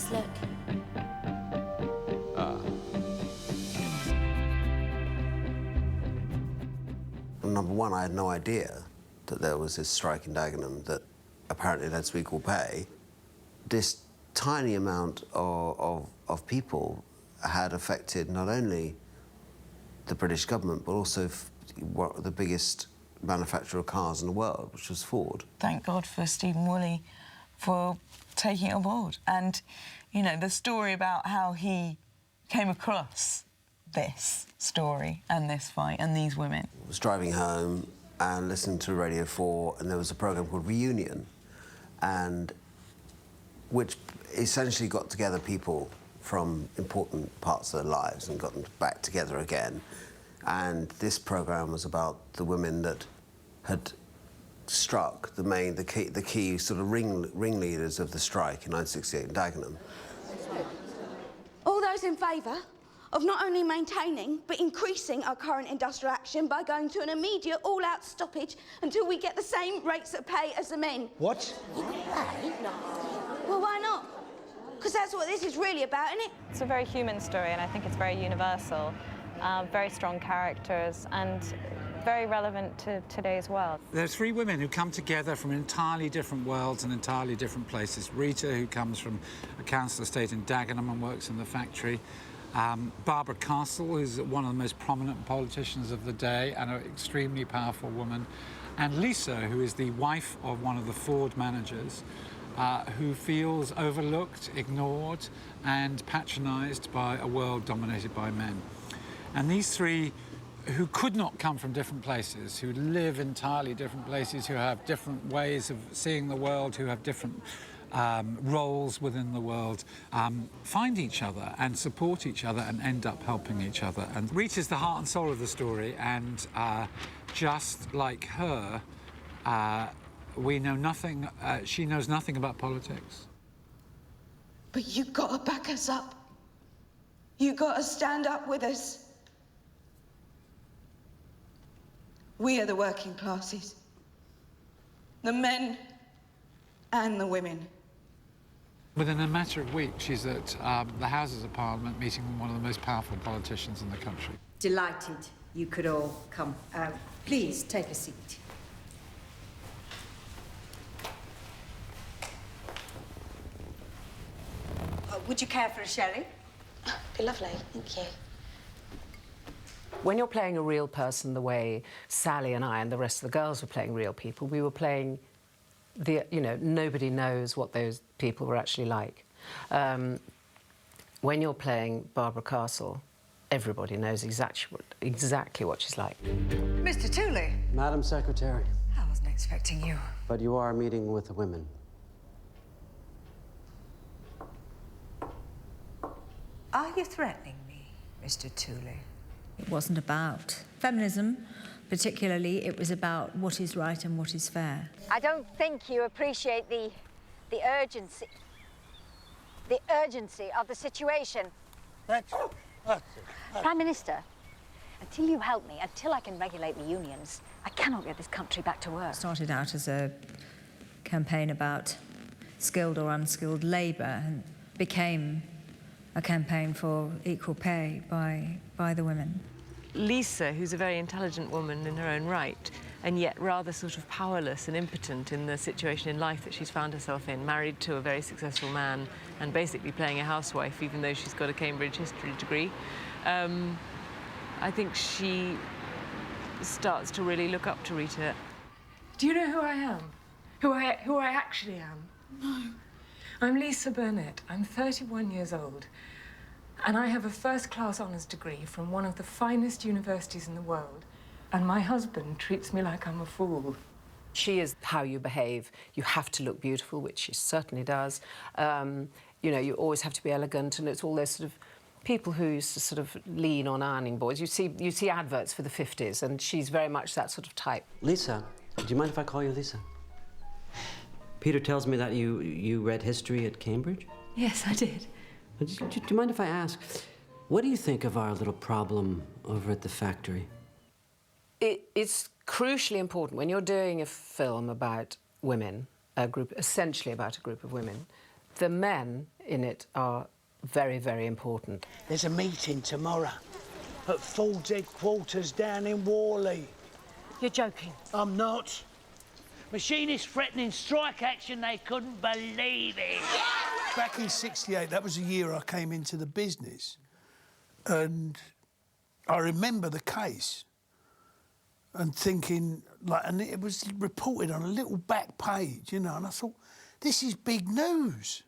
Please look. Number one, I had no idea that there was this strike in Dagenham that apparently led to equal pay. This tiny amount of people had affected not only the British government, but also the biggest manufacturer of cars in the world, which was Ford. Thank God for Stephen Woolley for taking it on board. And, you know, the story about how he came across this story and this fight and these women. I was driving home and listening to Radio 4, and there was a programme called Reunion, and which essentially got together people from important parts of their lives and got them back together again. And this programme was about the women that had struck the key sort of ringleaders of the strike in 1968 in Dagenham. All those in favour of not only maintaining but increasing our current industrial action by going to an immediate all-out stoppage until we get the same rates of pay as the men. What? Well, why not? Because that's what this is really about, isn't it? It's a very human story, and I think it's very universal. Very strong characters and very relevant to today's world. There are three women who come together from entirely different worlds and entirely different places. Rita, who comes from a council estate in Dagenham and works in the factory. Barbara Castle, who's one of the most prominent politicians of the day and an extremely powerful woman. And Lisa, who is the wife of one of the Ford managers, who feels overlooked, ignored and patronised by a world dominated by men. And these three, who could not come from different places, who live entirely different places, who have different ways of seeing the world, who have different roles within the world, find each other and support each other and end up helping each other. And Rita's the heart and soul of the story, and just like her, we know nothing, she knows nothing about politics. But you gotta back us up. You gotta stand up with us. We are the working classes. The men and the women. Within a matter of weeks, she's at the Houses of Parliament meeting one of the most powerful politicians in the country. Delighted you could all come. Please take a seat. Would you care for a sherry? Be lovely, thank you. When you're playing a real person the way Sally and I and the rest of the girls were playing real people, we were playing nobody knows what those people were actually like. When you're playing Barbara Castle, everybody knows exactly what she's like. Mr. Tooley. Madam Secretary. I wasn't expecting you. But you are meeting with the women. Are you threatening me, Mr. Tooley? It wasn't about feminism, particularly. It was about what is right and what is fair. I don't think you appreciate the urgency of the situation. That's it. Prime Minister, until you help me, until I can regulate the unions, I cannot get this country back to work. It started out as a campaign about skilled or unskilled labour and became a campaign for equal pay by the women. Lisa, who's a very intelligent woman in her own right, and yet rather sort of powerless and impotent in the situation in life that she's found herself in, married to a very successful man and basically playing a housewife, even though she's got a Cambridge history degree. I think she starts to really look up to Rita. Do you know who I am? Who I actually am? No. I'm Lisa Burnett. I'm 31 years old. And I have a first-class honours degree from one of the finest universities in the world. And my husband treats me like I'm a fool. She is how you behave. You have to look beautiful, which she certainly does. You always have to be elegant, and it's all those sort of people who used to sort of lean on ironing boards. You see adverts for the 50s, and she's very much that sort of type. Lisa, do you mind if I call you Lisa? Peter tells me that you read history at Cambridge? Yes, I did. Do you mind if I ask, what do you think of our little problem over at the factory? It's crucially important when you're doing a film about women, essentially about a group of women. The men in it are very, very important. There's a meeting tomorrow at Ford's headquarters down in Worley. You're joking. I'm not. Machinists threatening strike action, they couldn't believe it. Back in '68, that was the year I came into the business. And I remember the case and thinking, like, and it was reported on a little back page, you know, and I thought, this is big news.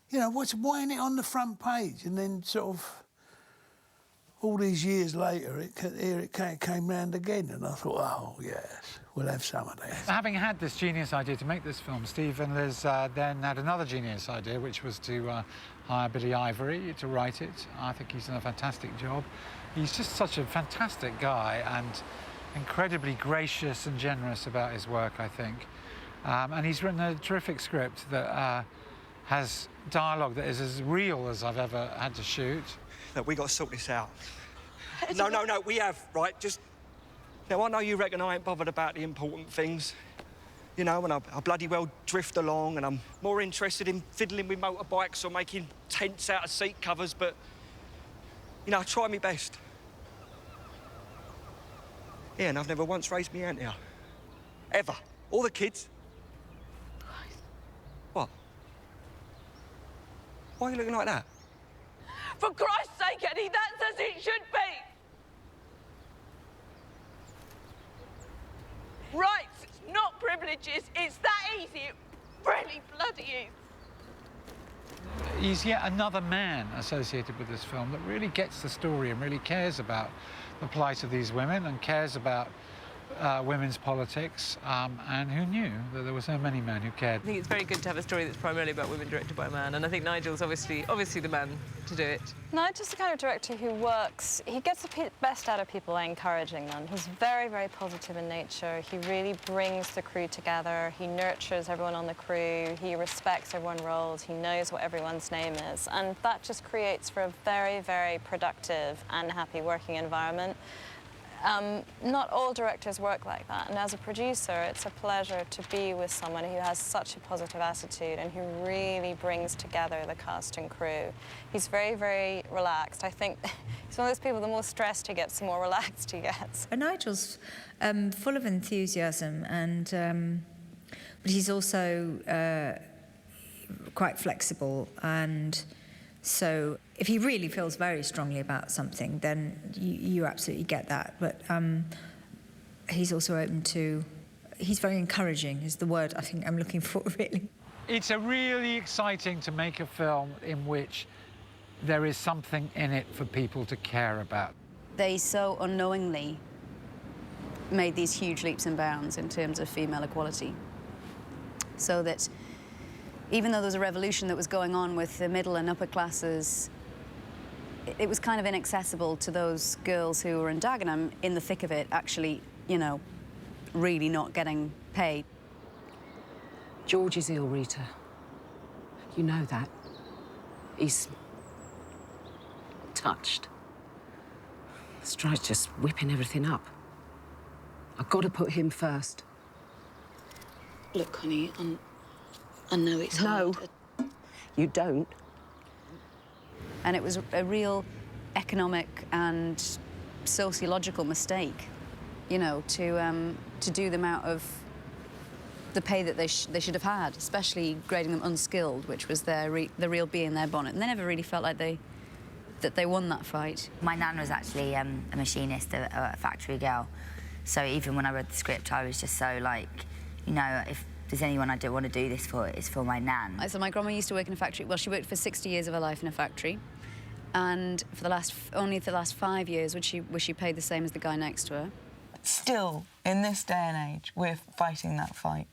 You know, why ain't it on the front page? And then sort of, all these years later, it came round again, and I thought, oh, yes, we'll have some of that. Having had this genius idea to make this film, Steve and Liz then had another genius idea, which was to hire Billy Ivory to write it. I think he's done a fantastic job. He's just such a fantastic guy and incredibly gracious and generous about his work, I think. And he's written a terrific script that has dialogue that is as real as I've ever had to shoot. Look, we got to sort this out. No, we have, right? Just... Now, I know you reckon I ain't bothered about the important things. You know, and I bloody well drift along, and I'm more interested in fiddling with motorbikes or making tents out of seat covers, but... You know, I try my best. Yeah, and I've never once raised me hand here. Ever. All the kids. What? Why are you looking like that? For Christ's sake, Eddie, that's as it should be. Rights, not privileges. It's that easy. It really bloody is. He's yet another man associated with this film that really gets the story and really cares about the plight of these women and cares about women's politics, and who knew that there were so many men who cared. I think it's very good to have a story that's primarily about women directed by a man, and I think Nigel's obviously the man to do it. Nigel's the kind of director who works, he gets the best out of people by encouraging them. He's very, very positive in nature. He really brings the crew together. He nurtures everyone on the crew. He respects everyone's roles. He knows what everyone's name is. And that just creates for a very, very productive and happy working environment. Not all directors work like that, and as a producer, it's a pleasure to be with someone who has such a positive attitude and who really brings together the cast and crew. He's very, very relaxed. I think he's one of those people, the more stressed he gets, the more relaxed he gets. Nigel's full of enthusiasm, and but he's also quite flexible, and so if he really feels very strongly about something, then you absolutely get that. But he's also open to... He's very encouraging, is the word I think I'm looking for, really. It's a really exciting to make a film in which there is something in it for people to care about. They so unknowingly made these huge leaps and bounds in terms of female equality, so that even though there was a revolution that was going on with the middle and upper classes, it was kind of inaccessible to those girls who were in Dagenham in the thick of it, actually, you know, really not getting paid. George is ill, Rita. You know that. He's touched. Stride's just whipping everything up. I've got to put him first. Look, honey, I know it's hard. No, you don't. And it was a real economic and sociological mistake, you know, to do them out of the pay that they should have had, especially grading them unskilled, which was the real bee in their bonnet. And they never really felt like that they won that fight. My nan was actually a machinist, a factory girl. So even when I read the script, I was just so like, you know, if there's anyone I don't want to do this for, it's for my nan. So my grandma used to work in a factory. Well, she worked for 60 years of her life in a factory. And for only the last 5 years was she paid the same as the guy next to her. Still, in this day and age, we're fighting that fight.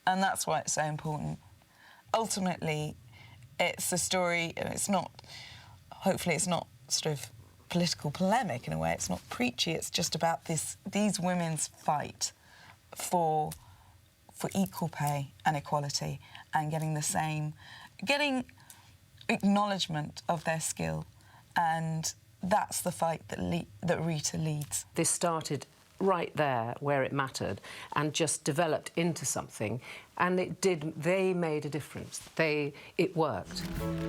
And that's why it's so important. Ultimately, it's a story, it's not, hopefully it's not sort of political polemic in a way, it's not preachy, it's just about these women's fight for equal pay and equality and getting acknowledgement of their skill, and that's the fight that Rita leads. This started right there where it mattered and just developed into something. And it did, they made a difference. It worked.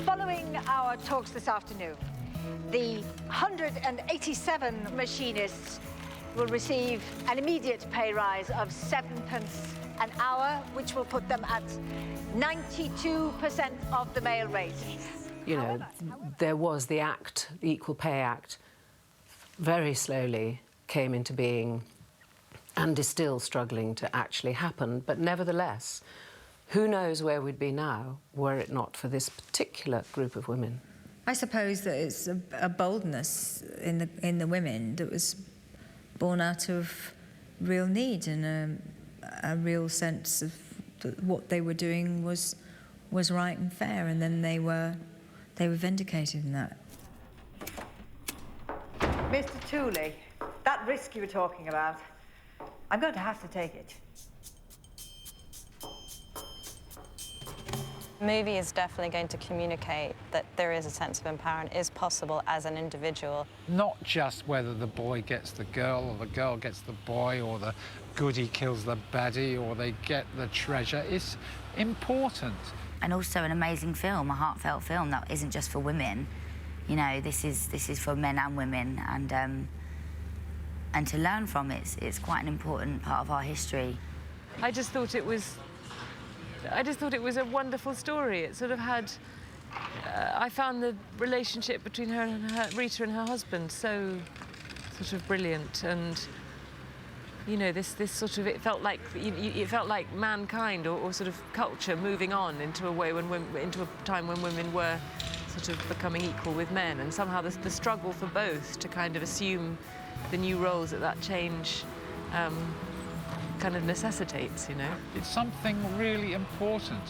Following our talks this afternoon, the 187 machinists will receive an immediate pay rise of 7p an hour, which will put them at 92% of the male rate. You know, there was the Act, the Equal Pay Act, very slowly came into being and is still struggling to actually happen. But nevertheless, who knows where we'd be now were it not for this particular group of women. I suppose that it's a boldness in the women that was born out of real need and a real sense of that what they were doing was right and fair, and then they were vindicated in that. Mr. Tooley, that risk you were talking about, I'm going to have to take it. The movie is definitely going to communicate that there is a sense of empowerment is possible as an individual. Not just whether the boy gets the girl or the girl gets the boy or the goodie kills the baddie or they get the treasure. It's important. And also an amazing film, a heartfelt film that isn't just for women. You know, this is for men and women, and to learn from it's quite an important part of our history. I just thought it was a wonderful story. It sort of had. I found the relationship between her and Rita and her husband so sort of brilliant, and you know, this sort of, it felt like mankind or sort of culture moving on into a time when women were sort of becoming equal with men, and somehow the struggle for both to kind of assume the new roles that change kind of necessitates, you know. It's something really important.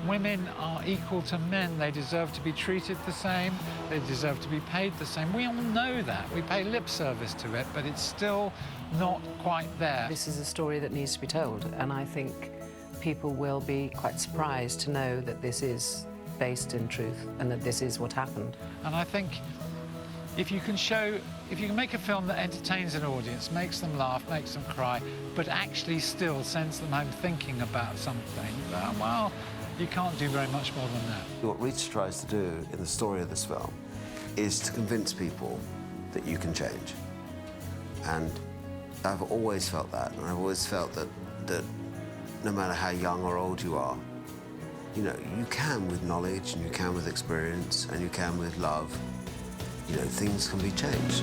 Women are equal to men. They deserve to be treated the same. They deserve to be paid the same. We all know that. We pay lip service to it, but it's still not quite there. This is a story that needs to be told, and I think people will be quite surprised to know that this is based in truth and that this is what happened. And I think if you can make a film that entertains an audience, makes them laugh, makes them cry, but actually still sends them home thinking about something, well, you can't do very much more than that. What Rita tries to do in the story of this film is to convince people that you can change. And I've always felt that, and I've always felt that no matter how young or old you are, you know, you can with knowledge, and you can with experience, and you can with love. You know, things can be changed.